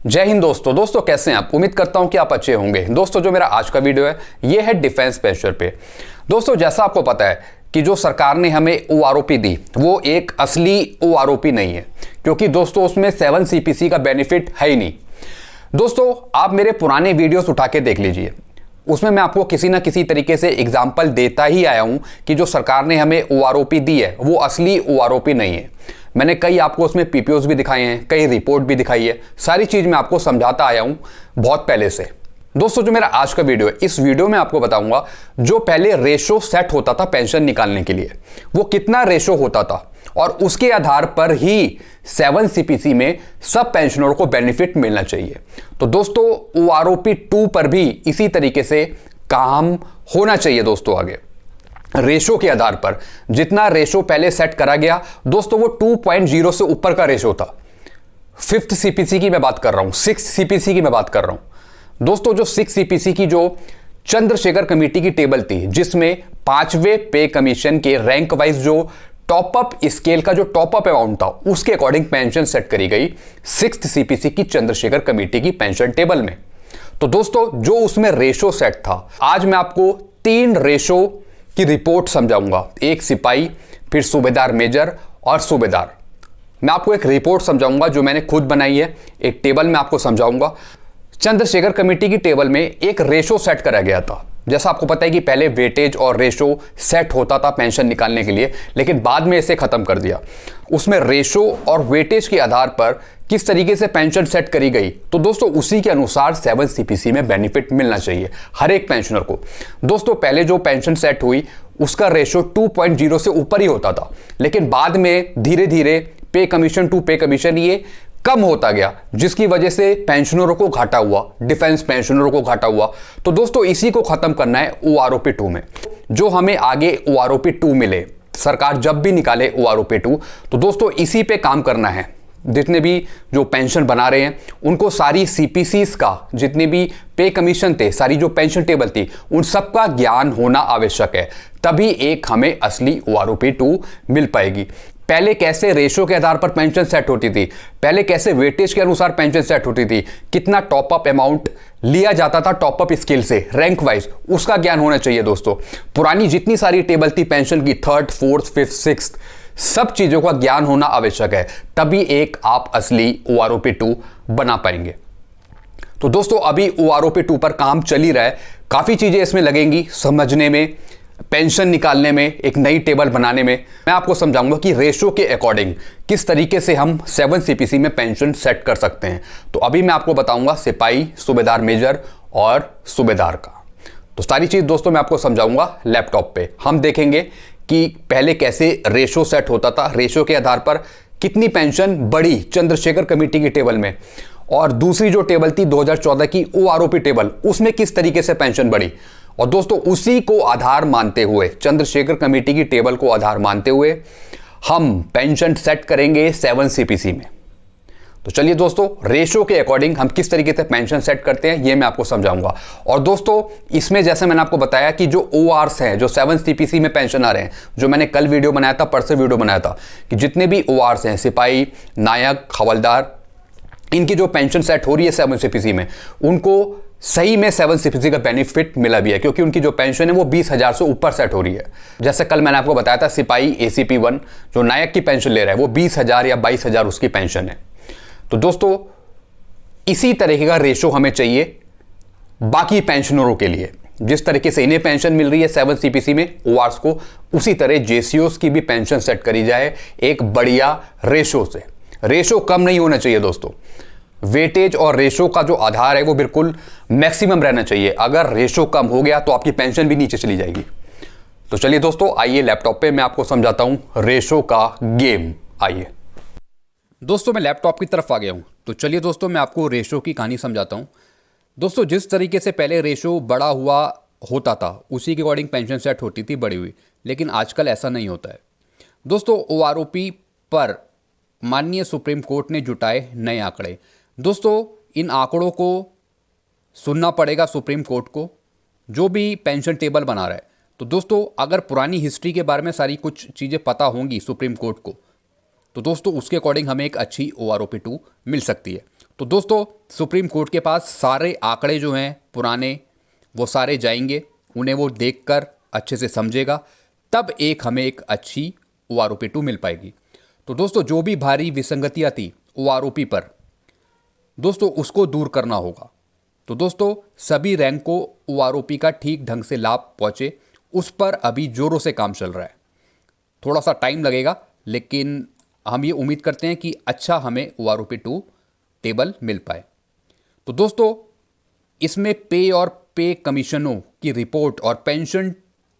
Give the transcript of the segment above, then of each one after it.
जय हिंद दोस्तों कैसे हैं आप। उम्मीद करता हूं कि आप अच्छे होंगे। दोस्तों जो मेरा आज का वीडियो है ये है डिफेंस पेंशन पे। दोस्तों जैसा आपको पता है कि जो सरकार ने हमें ओआरओपी दी वो एक असली ओआरओपी नहीं है, क्योंकि दोस्तों उसमें 7 सीपीसी का बेनिफिट है ही नहीं। दोस्तों आप मेरे पुराने वीडियोस उठा के देख लीजिए, उसमें मैं आपको किसी ना किसी तरीके से एग्जाम्पल देता ही आया हूं कि जो सरकार ने हमें ओआरओपी दी है वो असली ओआरओपी नहीं है। मैंने कई आपको उसमें पीपीओस भी दिखाए हैं, कई रिपोर्ट भी दिखाई है, सारी चीज मैं आपको समझाता आया हूं बहुत पहले से। दोस्तों जो मेरा आज का वीडियो है, इस वीडियो में आपको बताऊंगा जो पहले रेशो सेट होता था पेंशन निकालने के लिए वो कितना रेशो होता था, और उसके आधार पर ही 7 सीपीसी में सब पेंशनरों को बेनिफिट मिलना चाहिए। तो दोस्तों ओआरओपी 2 पर भी इसी तरीके से काम होना चाहिए। दोस्तों आगे रेशो के आधार पर जितना रेशो पहले सेट करा गया दोस्तों वो 2.0 से ऊपर का रेशो था। 5th सीपीसी की मैं बात कर रहा हूं, 6th सीपीसी की मैं बात कर रहा हूं। दोस्तों जो 6 सीपीसी की जो चंद्रशेखर कमेटी की टेबल थी, जिसमें 5वें पे कमीशन के रैंक वाइज जो टॉप अप स्केल का जो टॉप अप अमाउंट था उसके अकॉर्डिंग पेंशन सेट करी गई 6th सीपीसी की चंद्रशेखर कमेटी की पेंशन टेबल में। तो दोस्तों जो उसमें रेशो सेट था, आज मैं आपको 3 रेशो की रिपोर्ट समझाऊंगा, एक सिपाही, फिर सूबेदार मेजर और सूबेदार। मैं आपको एक रिपोर्ट समझाऊंगा जो मैंने खुद बनाई है, एक टेबल में आपको समझाऊंगा। चंद्रशेखर कमेटी की टेबल में एक रेशो सेट करा गया था। जैसा आपको पता है कि पहले वेटेज और रेशो सेट होता था पेंशन निकालने के लिए, लेकिन बाद में इसे खत्म कर दिया। उसमें रेशो और वेटेज के आधार पर किस तरीके से पेंशन सेट करी गई, तो दोस्तों उसी के अनुसार 7 सीपीसी में बेनिफिट मिलना चाहिए हर एक पेंशनर को। दोस्तों पहले जो पेंशन सेट हुई उसका रेशो 2.0 से ऊपर ही होता था, लेकिन बाद में धीरे धीरे पे कमीशन टू पे कमीशन ये कम होता गया, जिसकी वजह से पेंशनरों को घाटा हुआ, डिफेंस पेंशनरों को घाटा हुआ। तो दोस्तों इसी को खत्म करना है ओआरओपी 2 में। जो हमें आगे ओआरओपी 2 मिले, सरकार जब भी निकाले ओआरओपी 2, तो दोस्तों इसी पे काम करना है। जितने भी जो पेंशन बना रहे हैं उनको सारी सीपीसीज का जितने भी पे कमीशन थे, सारी जो पेंशन टेबल थी, उन सबका ज्ञान होना आवश्यक है, तभी एक हमें असली ओआरओपी 2 मिल पाएगी। पहले कैसे रेशो के आधार पर पेंशन सेट होती थी, पहले कैसे वेटेज के अनुसार पेंशन सेट होती थी, कितना टॉप अप अमाउंट लिया जाता था टॉप अप स्केल से रैंक वाइज, उसका ज्ञान होना चाहिए। दोस्तों पुरानी जितनी सारी टेबल थी पेंशन की, 3rd 4th 5th 6th, सब चीजों का ज्ञान होना आवश्यक है, तभी एक आप असली ओआरओपी 2 बना पाएंगे। तो दोस्तों अभी ओआरओपी 2 पर काम चल ही रहा है, काफी चीजें इसमें लगेंगी समझने में, पेंशन निकालने में, एक नई टेबल बनाने में। मैं आपको समझाऊंगा कि रेशो के अकॉर्डिंग किस तरीके से हम 7 सीपीसी में पेंशन सेट कर सकते हैं। तो अभी मैं आपको बताऊंगा सिपाही, सूबेदार मेजर और सूबेदार का। तो सारी चीज दोस्तों मैं आपको समझाऊंगा लैपटॉप पे। हम देखेंगे कि पहले कैसे रेशो सेट होता था, रेशो के आधार पर कितनी पेंशन बढ़ी चंद्रशेखर कमेटी की टेबल में, और दूसरी जो टेबल थी 2014 की ओआरओपी टेबल, उसमें किस तरीके से पेंशन बढ़ी। और दोस्तों उसी को आधार मानते हुए, चंद्रशेखर कमेटी की टेबल को आधार मानते हुए हम पेंशन सेट करेंगे 7 सीपीसी में। तो चलिए दोस्तों रेशो के अकॉर्डिंग हम किस तरीके से पेंशन सेट करते हैं ये मैं आपको समझाऊंगा। और दोस्तों इसमें जैसे मैंने आपको बताया कि जो ओआरस हैं, जो 7 सीपीसी में पेंशन आ रहे हैं, जो मैंने कल वीडियो बनाया था, परसों वीडियो बनाया था, कि जितने भी ओआरस हैं, सिपाही, नायक, हवलदार, इनकी जो पेंशन सेट हो रही है 7 सीपीसी में, उनको सही में 7 सीपीसी का बेनिफिट मिला भी है, क्योंकि उनकी जो पेंशन है वो 20,000 से ऊपर सेट हो रही है। जैसे कल मैंने आपको बताया था सिपाही एसीपी 1 जो नायक की पेंशन ले रहा है वो 20,000 या 22,000 उसकी पेंशन है। तो दोस्तों इसी तरीके का रेशो हमें चाहिए बाकी पेंशनरों के लिए। जिस तरीके से इन्हें पेंशन मिल रही है 7 सीपीसी में ओआरस को, उसी तरह जेसीओस की भी पेंशन सेट करी जाए एक बढ़िया रेशो से। रेशो कम नहीं होना चाहिए दोस्तों, वेटेज और रेशो का जो आधार है वो बिल्कुल मैक्सिमम रहना चाहिए। अगर रेशो कम हो गया तो आपकी पेंशन भी नीचे चली जाएगी। तो चलिए दोस्तों आइए लैपटॉप पे मैं आपको समझाता हूं रेशो का गेम। आइए दोस्तों मैं लैपटॉप की तरफ आ गया हूं। तो चलिए दोस्तों मैं आपको रेशो की कहानी समझाता हूं। दोस्तों जिस तरीके से पहले रेशो बड़ा हुआ होता था उसी के अकॉर्डिंग पेंशन सेट होती थी बड़ी हुई, लेकिन आजकल ऐसा नहीं होता है। दोस्तों ओआरओपी पर माननीय सुप्रीम कोर्ट ने जुटाए नए आंकड़े। दोस्तों इन आंकड़ों को सुनना पड़ेगा सुप्रीम कोर्ट को, जो भी पेंशन टेबल बना रहा है। तो दोस्तों अगर पुरानी हिस्ट्री के बारे में सारी कुछ चीज़ें पता होंगी सुप्रीम कोर्ट को, तो दोस्तों उसके अकॉर्डिंग हमें एक अच्छी ओआरओपी 2 मिल सकती है। तो दोस्तों सुप्रीम कोर्ट के पास सारे आंकड़े जो हैं पुराने वो सारे जाएंगे, उन्हें वो देखकर अच्छे से समझेगा, तब हमें एक अच्छी OROP2 मिल पाएगी। तो दोस्तों जो भी भारी विसंगतियां थी OROP पर, दोस्तों उसको दूर करना होगा। तो दोस्तों सभी रैंक को OROP का ठीक ढंग से लाभ पहुंचे, उस पर अभी जोरों से काम चल रहा है। थोड़ा सा टाइम लगेगा, लेकिन हम ये उम्मीद करते हैं कि अच्छा हमें OROP2 टेबल मिल पाए। तो दोस्तों इसमें पे और पे कमीशनों की रिपोर्ट और पेंशन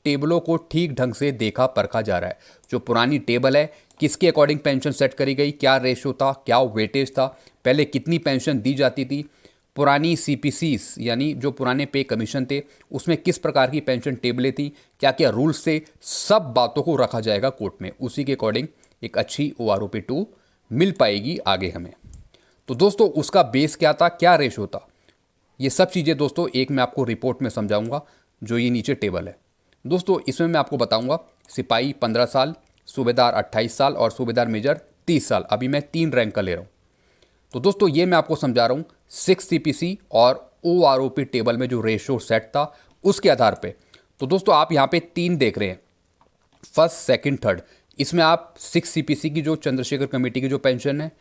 टेबलों को ठीक ढंग से देखा परखा जा रहा है। जो पुरानी टेबल है, किसके अकॉर्डिंग पेंशन सेट करी गई, क्या रेशो था, क्या वेटेज था, पहले कितनी पेंशन दी जाती थी, पुरानी CPCs यानी जो पुराने पे कमीशन थे उसमें किस प्रकार की पेंशन टेबलें थी, क्या क्या रूल्स थे, सब बातों को रखा जाएगा कोर्ट में। उसी के अकॉर्डिंग एक अच्छी OROP2 मिल पाएगी आगे हमें। तो दोस्तों उसका बेस क्या था, क्या रेशो था, ये सब चीज़ें दोस्तों एक मैं आपको रिपोर्ट में समझाऊंगा। जो ये नीचे टेबल है दोस्तों, इसमें मैं आपको बताऊंगा सिपाही 15 साल, सूबेदार 28 साल और सूबेदार मेजर 30 साल। अभी मैं 3 रैंक का ले रहा हूँ। तो दोस्तों ये मैं आपको समझा रहा हूँ 6 CPC और OROP टेबल में जो रेशो सेट था उसके आधार पे। तो दोस्तों आप यहाँ पे 3 देख रहे हैं, फर्स्ट सेकंड थर्ड। इसमें आप 6 CPC की जो चंद्रशेखर कमेटी की जो पेंशन है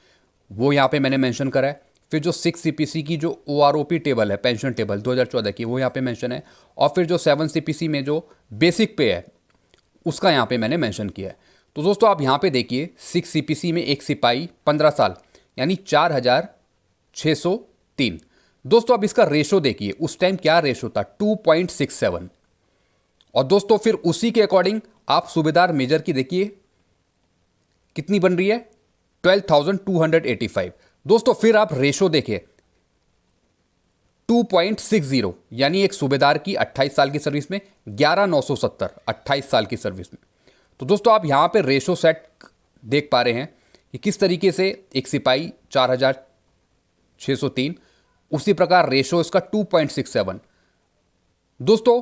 वो यहाँ पे मैंने मेंशन करा है। फिर जो 6 CPC की जो OROP टेबल है, पेंशन टेबल 2014 की, वो यहाँ पे मेंशन है। और फिर जो 7 CPC में जो बेसिक पे है उसका यहाँ पे मैंने मेंशन किया है। तो दोस्तों आप यहाँ पे देखिए 6 CPC में एक सिपाही 15 साल यानी 4603। दोस्तों अब इसका रेशो देखिए, उस टाइम क्या रेशो था, 2.67। और दोस्तों फिर उसी के अकॉर्डिंग आप सूबेदार मेजर की देखिए कितनी बन रही है, 12,285। दोस्तों फिर आप रेशो देखिए 2.60, यानी एक सूबेदार की 28 साल की सर्विस में 11,970, 28 साल की सर्विस में। तो दोस्तों आप यहां पे रेशो सेट देख पा रहे हैं कि किस तरीके से एक सिपाही 4,603, उसी प्रकार रेशो इसका 2.67। दोस्तों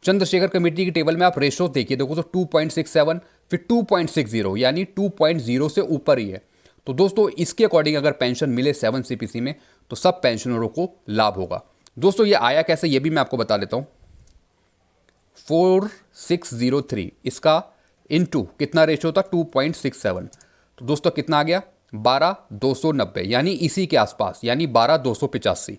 चंद्रशेखर कमेटी की टेबल में आप रेशो देखिए, देखो तो 2.67 फिर 2.60, यानी 2.0 से ऊपर ही है। तो दोस्तों इसके अकॉर्डिंग अगर पेंशन मिले 7 CPC में तो सब पेंशनरों को लाभ होगा। दोस्तों ये आया कैसे ये भी मैं आपको बता देता हूं। 4603 इसका इनटू कितना रेशो था, 2.67। तो दोस्तों कितना आ गया, 12,290, यानी इसी के आसपास, यानी 12,285।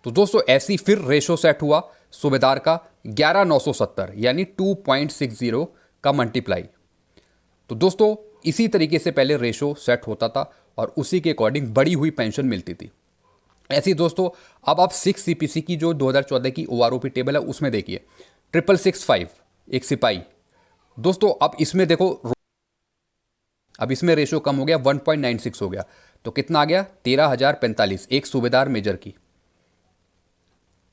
तो दोस्तों ऐसी फिर रेशो सेट हुआ सूबेदार का 11,970, यानी 2.60 का मल्टीप्लाई। तो दोस्तों इसी तरीके से पहले रेशो सेट होता था और उसी के अकॉर्डिंग बढ़ी हुई पेंशन मिलती थी। ऐसी दोस्तों अब आप 6 CPC की जो 2014 की OROP टेबल है उसमें देखिए 665 एक सिपाही। दोस्तों अब इसमें देखो, अब इसमें रेशो कम हो गया, 1.96 हो गया। तो कितना आ गया, 13,045 एक सूबेदार मेजर की,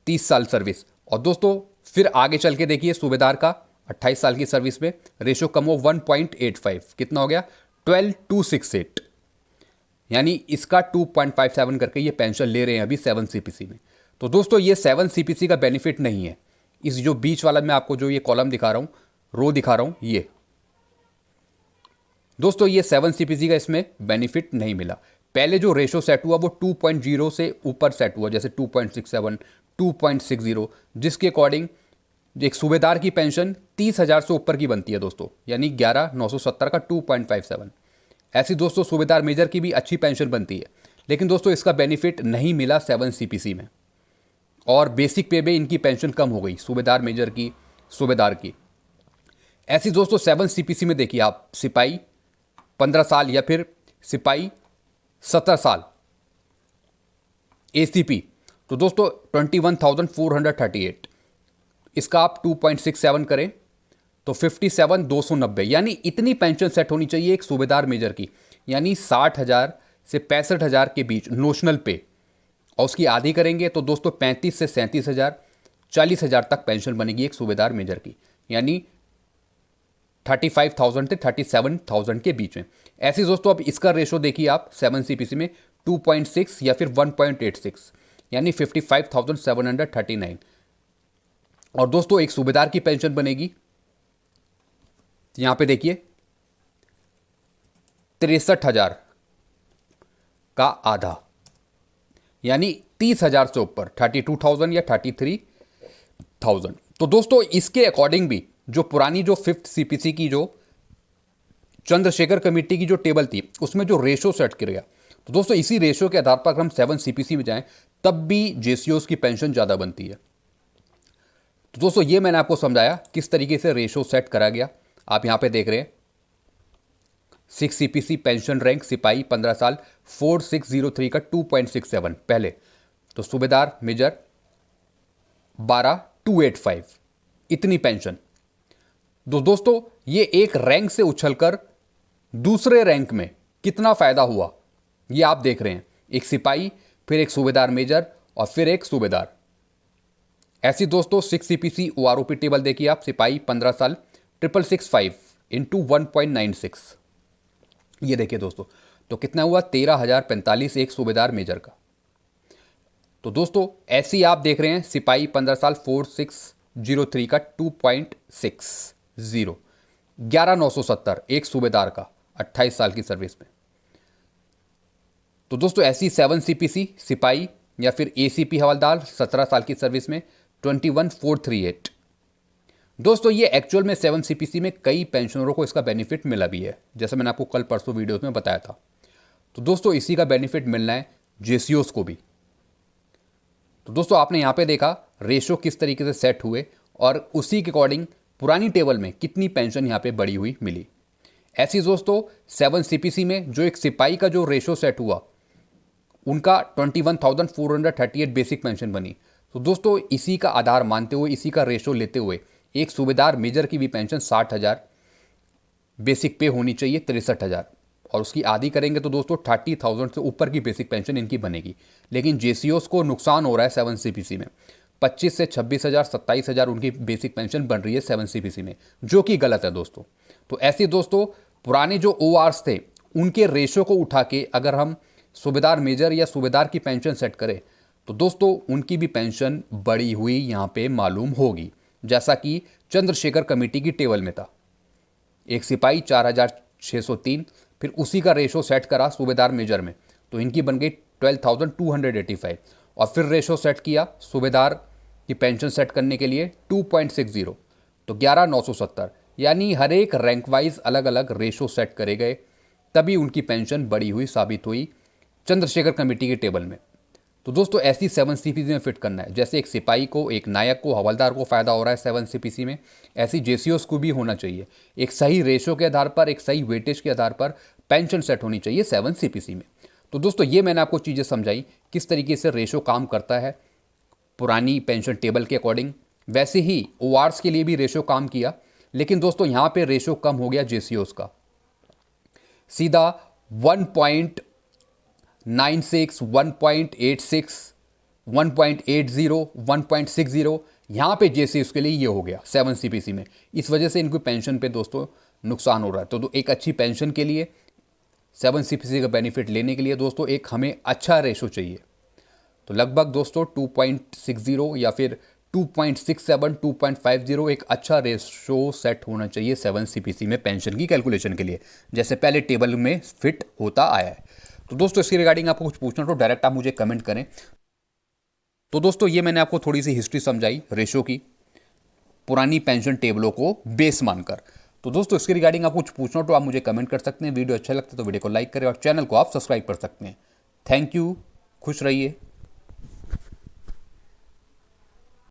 30 साल सर्विस। और दोस्तों फिर आगे चल के देखिए सूबेदार का 28 साल की सर्विस में रेशो कम हो 1.85, कितना हो गया, 12,268, यानी इसका 2.57 करके ये पेंशन ले रहे हैं अभी 7 CPC में। तो दोस्तों ये 7 CPC का बेनिफिट नहीं है। इस जो बीच वाला मैं आपको जो ये कॉलम दिखा रहा हूं, रो दिखा रहा हूं, ये दोस्तों ये 7 CPC का इसमें बेनिफिट नहीं मिला। पहले जो रेशो सेट हुआ वो 2.0 से ऊपर सेट हुआ, जैसे 2.67, 2.60, जिसके अकॉर्डिंग एक सूबेदार की पेंशन 30,000 से ऊपर की बनती है दोस्तों, यानी 11,970 का 2.57। ऐसी दोस्तों सूबेदार मेजर की भी अच्छी पेंशन बनती है, लेकिन दोस्तों इसका बेनिफिट नहीं मिला 7 CPC में। और बेसिक पे में इनकी पेंशन कम हो गई सूबेदार मेजर की, सूबेदार की। ऐसी दोस्तों 7 CPC में देखिए आप सिपाही 15 साल या फिर सिपाही 17 साल ACP, तो दोस्तों 21,438, इसका आप 2.67 करें तो 57,290, यानी इतनी पेंशन सेट होनी चाहिए एक सूबेदार मेजर की, यानी 60,000 से 65,000 के बीच नोशनल पे। और उसकी आधी करेंगे तो दोस्तों 35 से 37,000, 40,000 तक पेंशन बनेगी एक सूबेदार मेजर की, यानी 35,000 से 37,000 के बीच में। ऐसे दोस्तों अब इसका रेशो देखिए आप 7 CPC में 2.6 या फिर 1.86, यानी 55,739। और दोस्तों एक सूबेदार की पेंशन बनेगी, यहां पे देखिए 63,000 का आधा, यानी 30,000 से ऊपर 32,000 या 33,000। तो दोस्तों इसके अकॉर्डिंग भी जो पुरानी जो 5th सीपीसी की जो चंद्रशेखर कमेटी की जो टेबल थी उसमें जो रेशो सेट किया गया, तो दोस्तों इसी रेशो के आधार पर अगर हम 7 सीपीसी में जाएं तब भी जेसीओस की पेंशन ज़्यादा बनती है। तो दोस्तों ये मैंने आपको समझाया किस तरीके से रेशो सेट करा गया। आप यहां पे देख रहे हैं 6 सीपीसी पेंशन रैंक सिपाही 15 साल 4603 का 2.67 पहले, तो सूबेदार मेजर 12285 इतनी पेंशन। दोस्तों ये एक रैंक से उछलकर दूसरे रैंक में कितना फायदा हुआ ये आप देख रहे हैं, एक सिपाही, फिर एक सूबेदार मेजर और फिर एक सूबेदार। ऐसी दोस्तों 6 सीपीसी ओआरओपी टेबल देखिए आप, सिपाही 15 साल 6665 इंटू 1.96, ये देखिए दोस्तों, तो कितना हुआ 13,045 एक सूबेदार मेजर का। तो दोस्तों ऐसी आप देख रहे हैं सिपाही 15 साल 4603 का 2.60, 11,970 एक सूबेदार का 28 साल की सर्विस में। तो दोस्तों ऐसी 7 सीपीसी सिपाही या फिर एसीपी हवलदार 17 साल की सर्विस में 21,438। दोस्तों ये एक्चुअल में 7 सीपीसी में कई पेंशनरों को इसका बेनिफिट मिला भी है, जैसे मैंने आपको कल परसों वीडियोस में बताया था। तो दोस्तों इसी का बेनिफिट मिलना है जेसीओस को भी। तो दोस्तों आपने यहाँ पे देखा रेशो किस तरीके से सेट हुए और उसी के अकॉर्डिंग पुरानी टेबल में कितनी पेंशन यहाँ पे बढ़ी हुई मिली। ऐसी दोस्तों 7 सीपीसी में जो एक सिपाही का जो रेशो सेट हुआ उनका 21,438 बेसिक पेंशन बनी। तो दोस्तों इसी का आधार मानते हुए, इसी का रेशो लेते हुए एक सूबेदार मेजर की भी पेंशन 60,000 बेसिक पे होनी चाहिए, 63,000, और उसकी आधी करेंगे तो दोस्तों 30,000 से ऊपर की बेसिक पेंशन इनकी बनेगी। लेकिन जेसीओस को नुकसान हो रहा है 7 सीपीसी में, 25 से 26,000 27,000 उनकी बेसिक पेंशन बन रही है 7 सीपीसी में, जो कि गलत है दोस्तों। तो ऐसे दोस्तों पुराने जो ओआर्स थे उनके रेशो को उठा के अगर हम सूबेदार मेजर या सूबेदार की पेंशन सेट करें तो दोस्तों उनकी भी पेंशन बढ़ी हुई यहाँ पे मालूम होगी, जैसा कि चंद्रशेखर कमेटी की टेबल में था। एक सिपाही 4,603, फिर उसी का रेशो सेट करा सूबेदार मेजर में तो इनकी बन गई 12,285, और फिर रेशो सेट किया सूबेदार की पेंशन सेट करने के लिए 2.60, तो 11,970, यानी हर एक रैंक वाइज अलग अलग रेशो सेट करे गए, तभी उनकी पेंशन बढ़ी हुई साबित हुई चंद्रशेखर कमेटी के टेबल में। तो दोस्तों ऐसी 7 सीपीसी में फिट करना है, जैसे एक सिपाही को, एक नायक को, हवलदार को फायदा हो रहा है 7 सीपीसी में, ऐसी जेसीओस को भी होना चाहिए। एक सही रेशो के आधार पर, एक सही वेटेज के आधार पर पेंशन सेट होनी चाहिए 7 सीपीसी में। तो दोस्तों ये मैंने आपको चीज़ें समझाई किस तरीके से रेशो काम करता है पुरानी पेंशन टेबल के अकॉर्डिंग। वैसे ही ओआर्स के लिए भी रेशो काम किया, लेकिन दोस्तों यहाँ पे रेशो कम हो गया जेसीओस का, सीधा 1.96, 1.86, 1.80, 1.60 यहाँ पे जेसीओस के लिए ये हो गया 7 सीपीसी में। इस वजह से इनकी पेंशन पे दोस्तों नुकसान हो रहा है। तो एक अच्छी पेंशन के लिए 7 सीपीसी का बेनिफिट लेने के लिए दोस्तों एक हमें अच्छा रेशो चाहिए। तो लगभग दोस्तों 2.60 या फिर 2.67, 2.50 एक अच्छा रेशो सेट होना चाहिए 7 सीपीसी में पेंशन की कैलकुलेशन के लिए, जैसे पहले टेबल में फिट होता आया है। तो दोस्तों इसकी रिगार्डिंग आपको कुछ पूछना तो डायरेक्ट आप मुझे कमेंट करें। तो दोस्तों ये मैंने आपको थोड़ी सी हिस्ट्री समझाई रेशो की पुरानी पेंशन टेबलों को बेस मानकर। तो दोस्तों इसके रिगार्डिंग आपको कुछ पूछना तो आप मुझे कमेंट कर सकते हैं। वीडियो अच्छा लगता है तो वीडियो को लाइक करें और चैनल को आप सब्सक्राइब कर सकते हैं। थैंक यू, खुश रहिए।